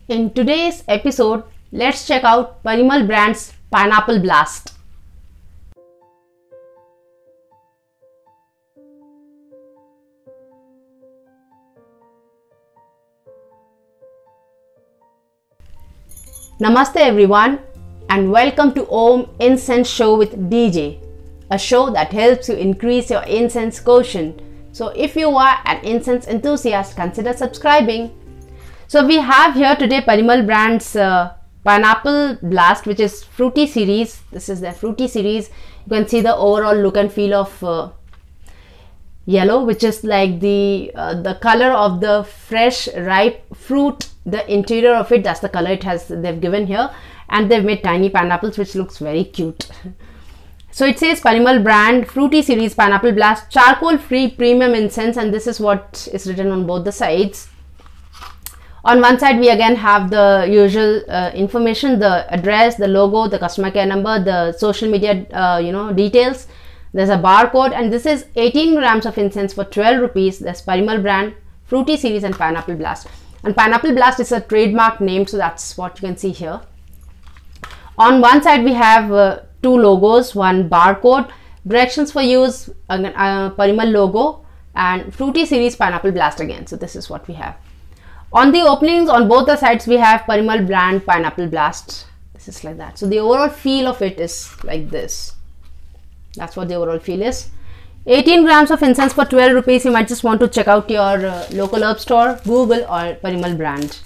In today's episode, let's check out Parimal brand's Pineapple Blast. Namaste everyone and welcome to Om Incense Show with DJ, a show that helps you increase your incense quotient. So if you are an incense enthusiast, consider subscribing. So we have here today Parimal brand's Pineapple Blast, which is fruity series. This is the fruity series. You can see the overall look and feel of yellow, which is like the color of the fresh ripe fruit. The interior of it, that's the color it has. They've given here, and they've made tiny pineapples, which looks very cute. So it says Parimal brand fruity series Pineapple Blast charcoal free premium incense, and this is what is written on both the sides. On one side we again have the usual information, the address, the logo, the customer care number, the social media details. There's a barcode, and this is 18 grams of incense for 12 rupees. There's Parimal brand fruity series and Pineapple Blast, and Pineapple Blast is a trademark name, so that's what you can see here. On one side we have two logos, one barcode, directions for use, Parimal logo, and fruity series Pineapple Blast again. So this is what we have. On the openings on both the sides we have Parimal brand Pineapple Blast. This is like that. So the overall feel of it is like this. That's what the overall feel is. 18 grams of incense for 12 rupees. You might just want to check out your local herb store, Google, or Parimal brand.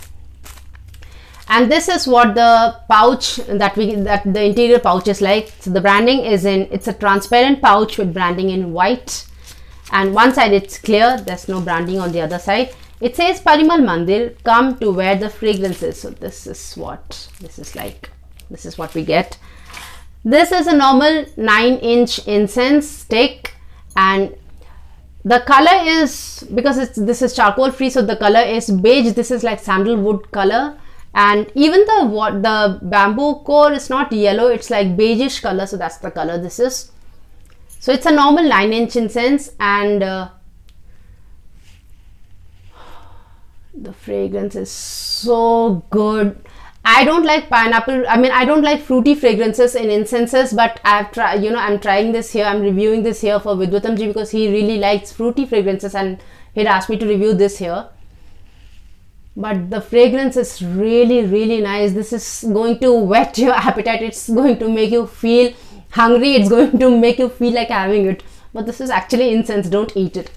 And this is what the pouch that the interior pouch is like. So the branding is it's a transparent pouch with branding in white, and one side it's clear, there's no branding on the other side. It says Parimal Mandir, come to where the fragrance is. So this is what this is like. This is what we get. This is a normal 9-inch incense stick, and the color is, because this is charcoal free, so the color is beige. This is like sandalwood color. And even the bamboo core is not yellow, it's like beigeish color, so that's the color this is. So it's a normal 9-inch incense, and the fragrance is so good. I don't like pineapple, I don't like fruity fragrances in incenses, but I've tried, I'm trying this here, I'm reviewing this here for Vidwatamji because he really likes fruity fragrances and he'd asked me to review this here. But the fragrance is really, really nice. This is going to whet your appetite. It's going to make you feel hungry. It's going to make you feel like having it. But this is actually incense. Don't eat it.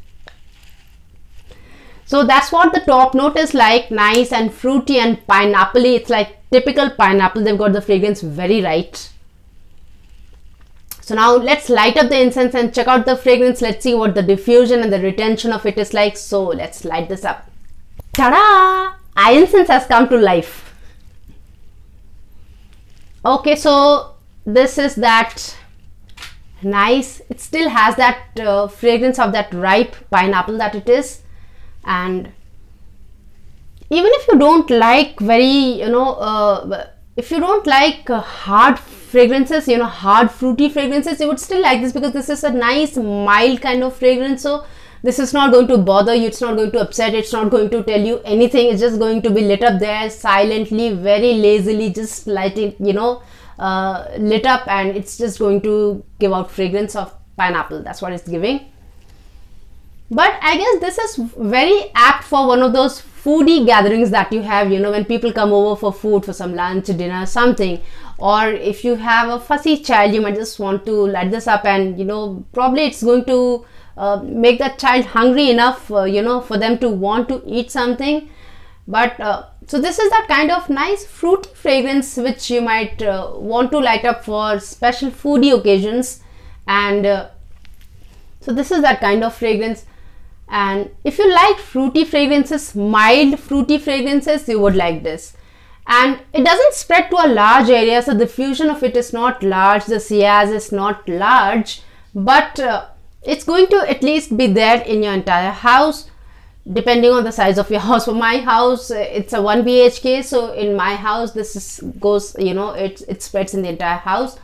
So that's what the top note is like. Nice and fruity and pineapple-y. It's like typical pineapple. They've got the fragrance very right. So now let's light up the incense and check out the fragrance. Let's see what the diffusion and the retention of it is like. So let's light this up. Ta-da! Our incense has come to life. Okay, so this is that nice. It still has that fragrance of that ripe pineapple that it is. And even if you don't like very, if you don't like hard fragrances, hard fruity fragrances, you would still like this because this is a nice mild kind of fragrance. So this is not going to bother you, it's not going to upset, it's not going to tell you anything. It's just going to be lit up there silently, very lazily, just lighting, lit up, and it's just going to give out fragrance of pineapple. That's what it's giving. But I guess this is very apt for one of those foodie gatherings that you have, when people come over for food, for some lunch, dinner, something. Or if you have a fussy child, you might just want to light this up, and probably it's going to make that child hungry enough, for them to want to eat something. But so this is that kind of nice fruity fragrance which you might want to light up for special foodie occasions. And so this is that kind of fragrance. And if you like fruity fragrances, mild fruity fragrances, you would like this. And it doesn't spread to a large area, so the diffusion of it is not large, the sillage is not large, but it's going to at least be there in your entire house, depending on the size of your house. For my house, it's a 1 BHK, so in my house this goes, it spreads in the entire house.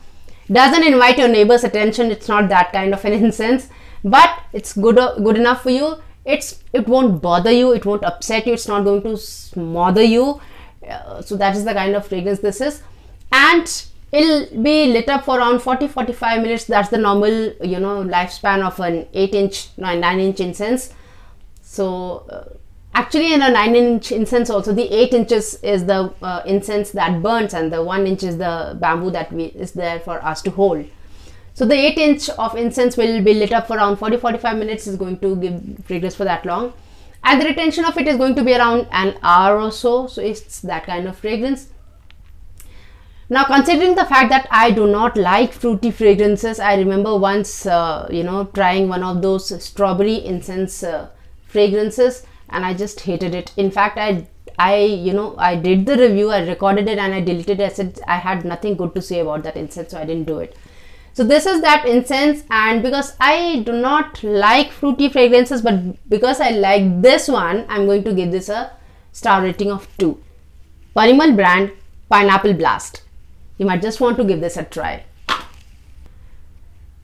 Doesn't invite your neighbor's attention. It's not that kind of an incense, but it's good enough for you. It won't bother you, it won't upset you, it's not going to smother you. So that is the kind of fragrance this is, and it'll be lit up for around 40-45 minutes. That's the normal, lifespan of an 9-inch incense. So actually in a 9-inch incense also, the 8 inches is the incense that burns, and the 1 inch is the bamboo that is there for us to hold. So the 8 inch of incense will be lit up for around 40-45 minutes. Is going to give fragrance for that long, and the retention of it is going to be around an hour or so. So it's that kind of fragrance. Now, considering the fact that I do not like fruity fragrances, I remember once trying one of those strawberry incense fragrances, and I just hated it. In fact, I did the review, I recorded it, and I deleted it. I said I had nothing good to say about that incense, so I didn't do it. So this is that incense, and because I do not like fruity fragrances, but because I like this one, I'm going to give this a star rating of 2. Parimal brand Pineapple Blast. You might just want to give this a try.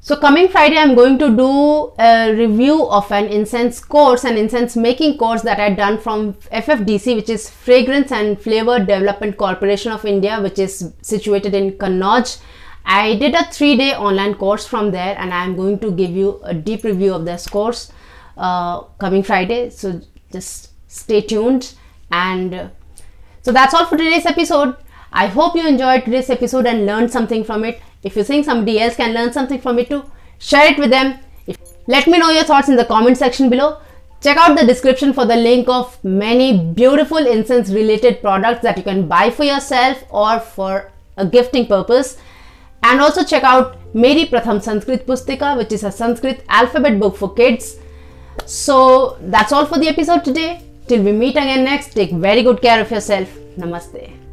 So coming Friday, I'm going to do a review of an incense course, an incense making course that I done from FFDC, which is Fragrance and Flavor Development Corporation of India, which is situated in Kannauj. I did a 3-day online course from there, and I'm going to give you a deep review of this course coming Friday. So just stay tuned. And so that's all for today's episode. I hope you enjoyed today's episode and learned something from it. If you think somebody else can learn something from it too, share it with them. Let me know your thoughts in the comment section below. Check out the description for the link of many beautiful incense related products that you can buy for yourself or for a gifting purpose. And also check out Meri Pratham Sanskrit Pustika, which is a Sanskrit alphabet book for kids. So that's all for the episode today. Till we meet again next, take very good care of yourself. Namaste.